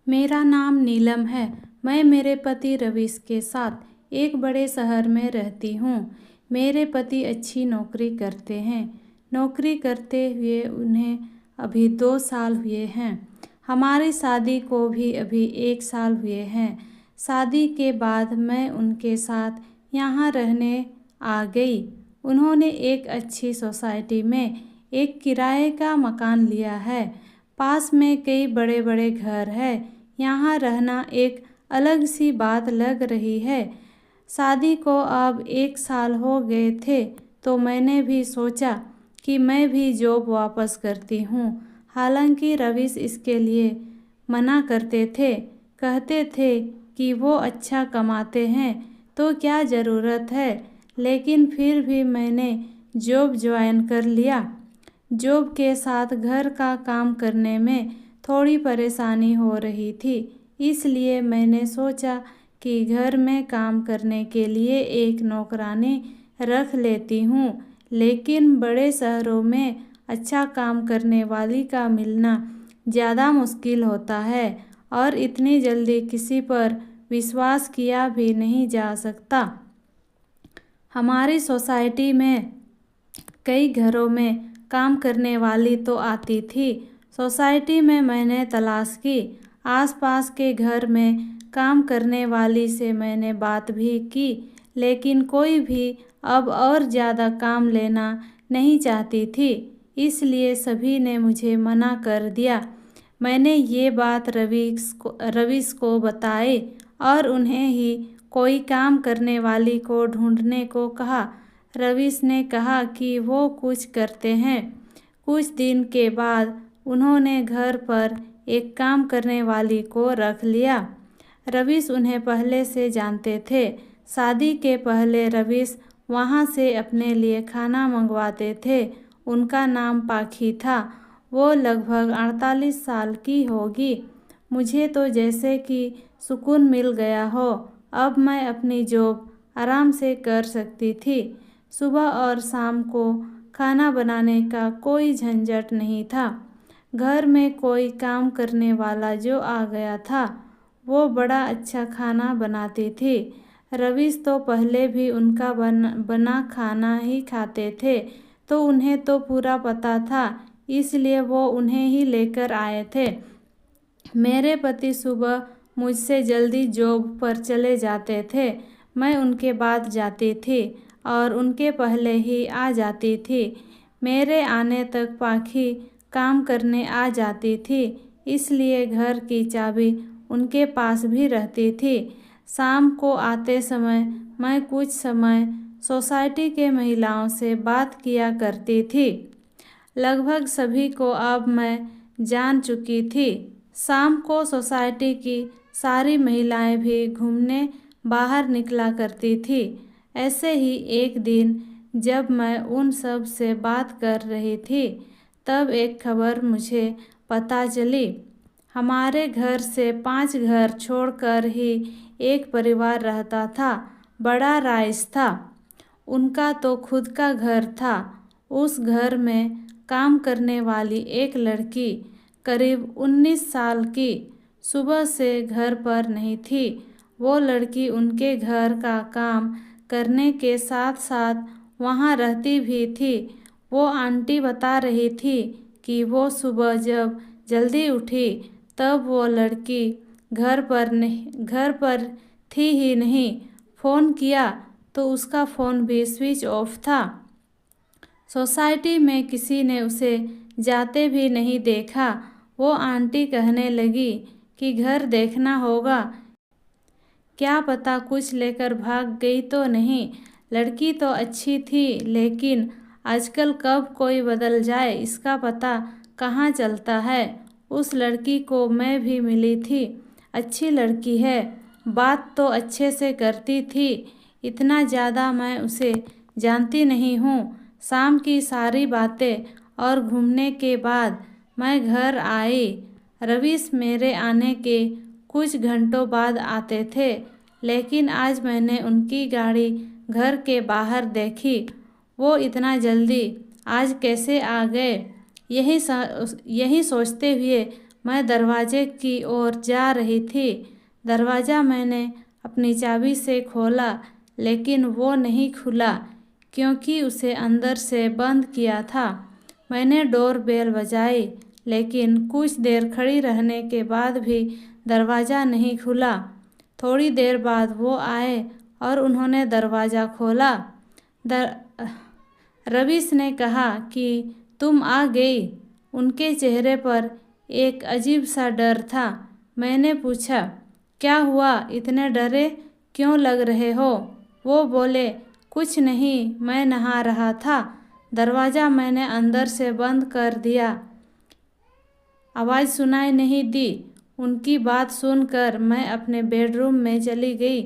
मेरा नाम नीलम है। मैं मेरे पति रवीश के साथ एक बड़े शहर में रहती हूँ। मेरे पति अच्छी नौकरी करते हैं। नौकरी करते हुए उन्हें अभी 2 साल हुए हैं। हमारी शादी को भी अभी 1 साल हुए हैं। शादी के बाद मैं उनके साथ यहाँ रहने आ गई। उन्होंने एक अच्छी सोसाइटी में एक किराए का मकान लिया है। पास में कई बड़े बड़े घर हैं। यहाँ रहना एक अलग सी बात लग रही है। शादी को अब 1 साल हो गए थे तो मैंने भी सोचा कि मैं भी जॉब वापस करती हूँ। हालांकि रवीश इसके लिए मना करते थे, कहते थे कि वो अच्छा कमाते हैं तो क्या ज़रूरत है, लेकिन फिर भी मैंने जॉब ज्वाइन कर लिया। जॉब के साथ घर का काम करने में थोड़ी परेशानी हो रही थी, इसलिए मैंने सोचा कि घर में काम करने के लिए एक नौकरानी रख लेती हूँ। लेकिन बड़े शहरों में अच्छा काम करने वाली का मिलना ज़्यादा मुश्किल होता है और इतनी जल्दी किसी पर विश्वास किया भी नहीं जा सकता। हमारी सोसाइटी में कई घरों में काम करने वाली तो आती थी। सोसाइटी में मैंने तलाश की। आसपास के घर में काम करने वाली से मैंने बात भी की, लेकिन कोई भी अब और ज़्यादा काम लेना नहीं चाहती थी, इसलिए सभी ने मुझे मना कर दिया। मैंने ये बात रवीश को बताई और उन्हें ही कोई काम करने वाली को ढूंढने को कहा। रवीश ने कहा कि वो कुछ करते हैं। कुछ दिन के बाद उन्होंने घर पर एक काम करने वाली को रख लिया। रवीश उन्हें पहले से जानते थे। शादी के पहले रवीश वहाँ से अपने लिए खाना मंगवाते थे। उनका नाम पाखी था। वो लगभग 48 साल की होगी। मुझे तो जैसे कि सुकून मिल गया हो। अब मैं अपनी जॉब आराम से कर सकती थी। सुबह और शाम को खाना बनाने का कोई झंझट नहीं था। घर में कोई काम करने वाला जो आ गया था वो बड़ा अच्छा खाना बनाती थी। रवीश तो पहले भी उनका बना खाना ही खाते थे, तो उन्हें तो पूरा पता था, इसलिए वो उन्हें ही लेकर आए थे। मेरे पति सुबह मुझसे जल्दी जॉब पर चले जाते थे। मैं उनके बाद जाती थी और उनके पहले ही आ जाती थी। मेरे आने तक पाखी काम करने आ जाती थी, इसलिए घर की चाबी उनके पास भी रहती थी। शाम को आते समय मैं कुछ समय सोसाइटी के महिलाओं से बात किया करती थी। लगभग सभी को अब मैं जान चुकी थी। शाम को सोसाइटी की सारी महिलाएं भी घूमने बाहर निकला करती थी। ऐसे ही एक दिन जब मैं उन सब से बात कर रही थी, तब एक खबर मुझे पता चली। हमारे घर से 5 घर छोड़कर ही एक परिवार रहता था। बड़ा राइस था। उनका तो खुद का घर था। उस घर में काम करने वाली एक लड़की करीब 19 साल की सुबह से घर पर नहीं थी। वो लड़की उनके घर का काम करने के साथ साथ वहाँ रहती भी थी। वो आंटी बता रही थी कि वो सुबह जब जल्दी उठी तब वो लड़की घर पर थी ही नहीं। फ़ोन किया तो उसका फ़ोन भी स्विच ऑफ था। सोसाइटी में किसी ने उसे जाते भी नहीं देखा। वो आंटी कहने लगी कि घर देखना होगा, क्या पता कुछ लेकर भाग गई तो नहीं। लड़की तो अच्छी थी, लेकिन आजकल कब कोई बदल जाए इसका पता कहाँ चलता है। उस लड़की को मैं भी मिली थी। अच्छी लड़की है, बात तो अच्छे से करती थी। इतना ज़्यादा मैं उसे जानती नहीं हूँ। शाम की सारी बातें और घूमने के बाद मैं घर आई। रवीश मेरे आने के कुछ घंटों बाद आते थे, लेकिन आज मैंने उनकी गाड़ी घर के बाहर देखी। वो इतना जल्दी आज कैसे आ गए, यही सोचते हुए मैं दरवाजे की ओर जा रही थी। दरवाज़ा मैंने अपनी चाबी से खोला, लेकिन वो नहीं खुला क्योंकि उसे अंदर से बंद किया था। मैंने डोर बेल बजाई, लेकिन कुछ देर खड़ी रहने के बाद भी दरवाज़ा नहीं खुला। थोड़ी देर बाद वो आए और उन्होंने दरवाज़ा खोला। रवीश ने कहा कि तुम आ गई। उनके चेहरे पर एक अजीब सा डर था। मैंने पूछा, क्या हुआ, इतने डरे क्यों लग रहे हो? वो बोले, कुछ नहीं, मैं नहा रहा था। दरवाज़ा मैंने अंदर से बंद कर दिया। आवाज़ सुनाई नहीं दी। उनकी बात सुनकर मैं अपने बेडरूम में चली गई।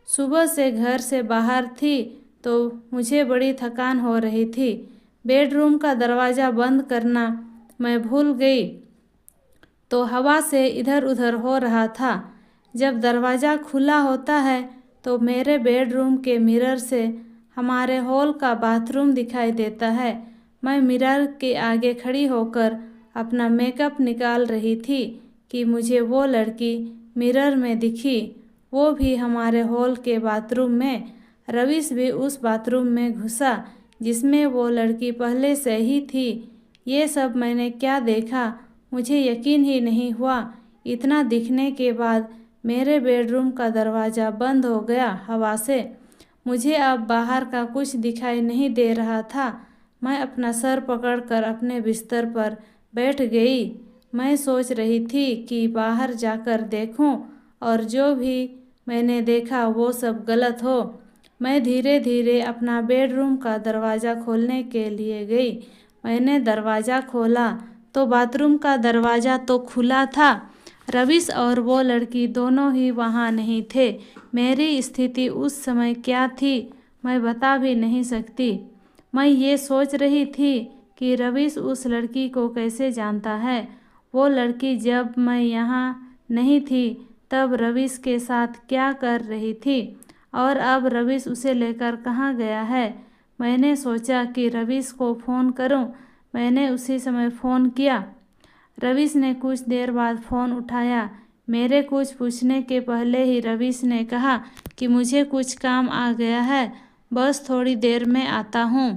सुबह से घर से बाहर थी तो मुझे बड़ी थकान हो रही थी। बेडरूम का दरवाज़ा बंद करना मैं भूल गई तो हवा से इधर उधर हो रहा था। जब दरवाज़ा खुला होता है तो मेरे बेडरूम के मिरर से हमारे हॉल का बाथरूम दिखाई देता है। मैं मिरर के आगे खड़ी होकर अपना मेकअप निकाल रही थी कि मुझे वो लड़की मिरर में दिखी, वो भी हमारे हॉल के बाथरूम में। रवीश भी उस बाथरूम में घुसा जिसमें वो लड़की पहले से ही थी। ये सब मैंने क्या देखा, मुझे यकीन ही नहीं हुआ। इतना दिखने के बाद मेरे बेडरूम का दरवाज़ा बंद हो गया हवा से। मुझे अब बाहर का कुछ दिखाई नहीं दे रहा था। मैं अपना सर पकड़कर अपने बिस्तर पर बैठ गई। मैं सोच रही थी कि बाहर जाकर देखूं और जो भी मैंने देखा वो सब गलत हो। मैं धीरे धीरे अपना बेडरूम का दरवाज़ा खोलने के लिए गई। मैंने दरवाज़ा खोला तो बाथरूम का दरवाज़ा तो खुला था। रवीश और वो लड़की दोनों ही वहाँ नहीं थे। मेरी स्थिति उस समय क्या थी मैं बता भी नहीं सकती। मैं ये सोच रही थी कि रवीश उस लड़की को कैसे जानता है। वो लड़की जब मैं यहाँ नहीं थी तब रवीश के साथ क्या कर रही थी और अब रवीश उसे लेकर कहाँ गया है। मैंने सोचा कि रवीश को फ़ोन करूं। मैंने उसी समय फ़ोन किया। रवीश ने कुछ देर बाद फ़ोन उठाया। मेरे कुछ पूछने के पहले ही रवीश ने कहा कि मुझे कुछ काम आ गया है, बस थोड़ी देर में आता हूँ।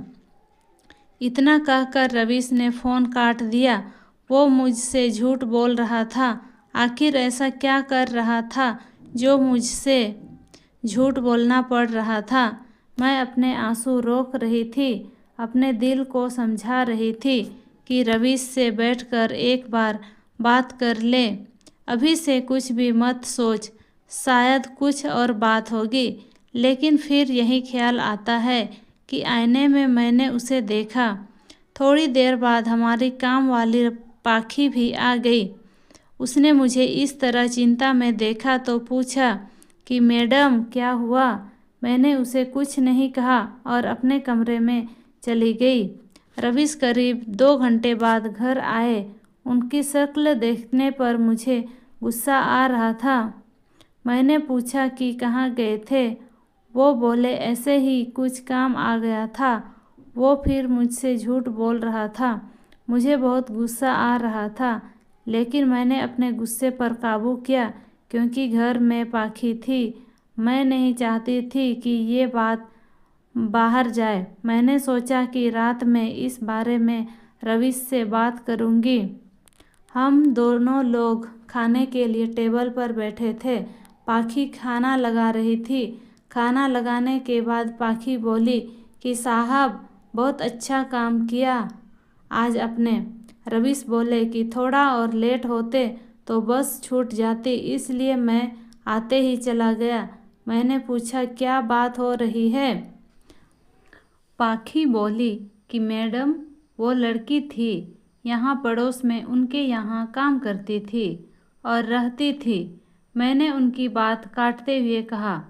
इतना कहकर रवीश ने फ़ोन काट दिया। वो मुझसे झूठ बोल रहा था। आखिर ऐसा क्या कर रहा था जो मुझसे झूठ बोलना पड़ रहा था। मैं अपने आंसू रोक रही थी, अपने दिल को समझा रही थी कि रवीश से बैठकर एक बार बात कर ले। अभी से कुछ भी मत सोच, शायद कुछ और बात होगी। लेकिन फिर यही ख्याल आता है कि आईने में मैंने उसे देखा। थोड़ी देर बाद हमारी काम वाली पाखी भी आ गई। उसने मुझे इस तरह चिंता में देखा तो पूछा कि मैडम क्या हुआ। मैंने उसे कुछ नहीं कहा और अपने कमरे में चली गई। रवीश करीब 2 घंटे बाद घर आए। उनकी शक्ल देखने पर मुझे गुस्सा आ रहा था। मैंने पूछा कि कहाँ गए थे। वो बोले ऐसे ही कुछ काम आ गया था। वो फिर मुझसे झूठ बोल रहा था। मुझे बहुत गुस्सा आ रहा था, लेकिन मैंने अपने गुस्से पर काबू किया क्योंकि घर में पाखी थी। मैं नहीं चाहती थी कि ये बात बाहर जाए। मैंने सोचा कि रात में इस बारे में रवीश से बात करूंगी। हम दोनों लोग खाने के लिए टेबल पर बैठे थे। पाखी खाना लगा रही थी। खाना लगाने के बाद पाखी बोली कि साहब बहुत अच्छा काम किया आज आपने। रवीश बोले कि थोड़ा और लेट होते तो बस छूट जाती, इसलिए मैं आते ही चला गया। मैंने पूछा क्या बात हो रही है। पाखी बोली कि मैडम वो लड़की थी यहाँ पड़ोस में, उनके यहाँ काम करती थी और रहती थी। मैंने उनकी बात काटते हुए कहा,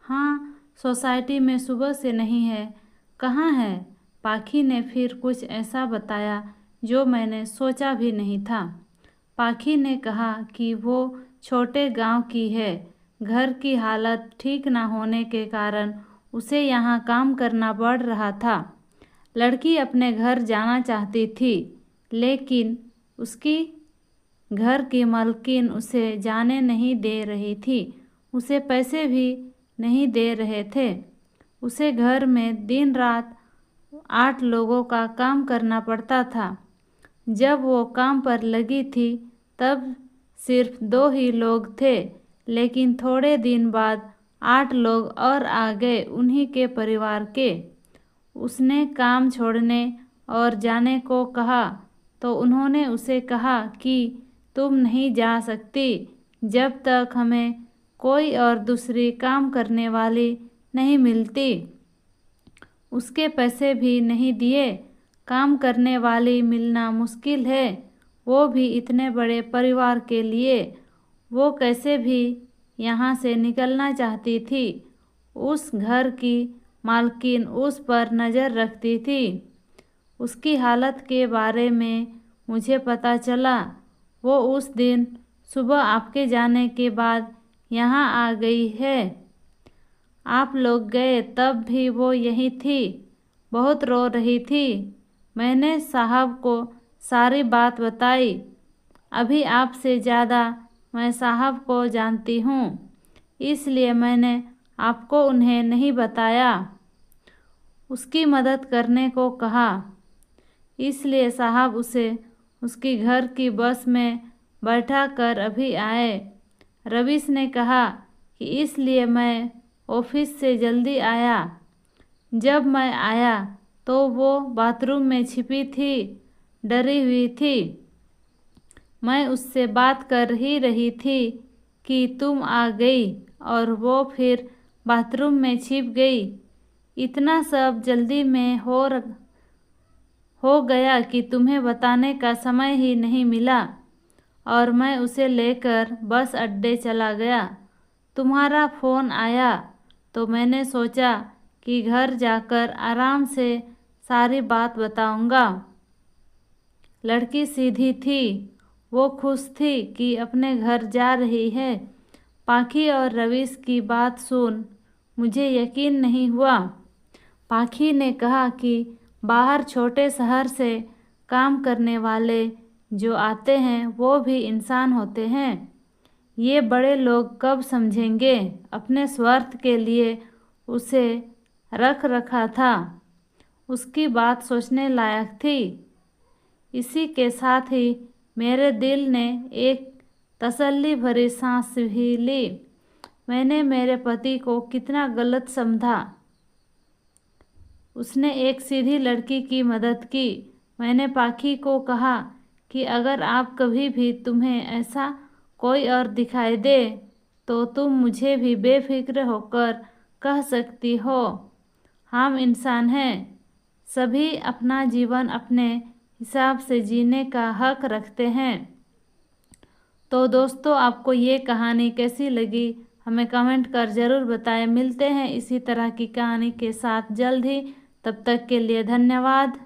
हाँ सोसाइटी में सुबह से नहीं है, कहाँ है। पाखी ने फिर कुछ ऐसा बताया जो मैंने सोचा भी नहीं था। पाखी ने कहा कि वो छोटे गांव की है। घर की हालत ठीक न होने के कारण उसे यहाँ काम करना पड़ रहा था। लड़की अपने घर जाना चाहती थी, लेकिन उसकी घर की मालकिन उसे जाने नहीं दे रही थी, उसे पैसे भी नहीं दे रहे थे। उसे घर में दिन रात 8 लोगों का काम करना पड़ता था। जब वो काम पर लगी थी तब सिर्फ 2 ही लोग थे, लेकिन थोड़े दिन बाद 8 लोग और आ गए, उन्हीं के परिवार के। उसने काम छोड़ने और जाने को कहा तो उन्होंने उसे कहा कि तुम नहीं जा सकती जब तक हमें कोई और दूसरी काम करने वाली नहीं मिलती। उसके पैसे भी नहीं दिए। काम करने वाली मिलना मुश्किल है, वो भी इतने बड़े परिवार के लिए। वो कैसे भी यहाँ से निकलना चाहती थी। उस घर की मालकिन उस पर नज़र रखती थी। उसकी हालत के बारे में मुझे पता चला। वो उस दिन सुबह आपके जाने के बाद यहाँ आ गई है। आप लोग गए तब भी वो यहीं थी, बहुत रो रही थी। मैंने साहब को सारी बात बताई। अभी आपसे ज़्यादा मैं साहब को जानती हूँ, इसलिए मैंने आपको उन्हें नहीं बताया। उसकी मदद करने को कहा, इसलिए साहब उसे उसकी घर की बस में बैठा कर अभी आए। रवीश ने कहा कि इसलिए मैं ऑफिस से जल्दी आया। जब मैं आया तो वो बाथरूम में छिपी थी, डरी हुई थी। मैं उससे बात कर ही रही थी कि तुम आ गई और वो फिर बाथरूम में छिप गई। इतना सब जल्दी में हो गया कि तुम्हें बताने का समय ही नहीं मिला और मैं उसे लेकर बस अड्डे चला गया। तुम्हारा फ़ोन आया तो मैंने सोचा कि घर जाकर आराम से सारी बात बताऊंगा। लड़की सीधी थी, वो खुश थी कि अपने घर जा रही है। पाखी और रवीश की बात सुन मुझे यकीन नहीं हुआ। पाखी ने कहा कि बाहर छोटे शहर से काम करने वाले जो आते हैं वो भी इंसान होते हैं। ये बड़े लोग कब समझेंगे। अपने स्वार्थ के लिए उसे रख रखा था। उसकी बात सोचने लायक थी। इसी के साथ ही मेरे दिल ने एक तसल्ली भरी सांस भी ली। मैंने मेरे पति को कितना गलत समझा। उसने एक सीधी लड़की की मदद की। मैंने पाखी को कहा कि अगर आप कभी भी तुम्हें ऐसा कोई और दिखाई दे तो तुम मुझे भी बेफिक्र होकर कह सकती हो। हम इंसान हैं, सभी अपना जीवन अपने हिसाब से जीने का हक रखते हैं। तो दोस्तों, आपको ये कहानी कैसी लगी हमें कमेंट कर ज़रूर बताएं। मिलते हैं इसी तरह की कहानी के साथ जल्द ही। तब तक के लिए धन्यवाद।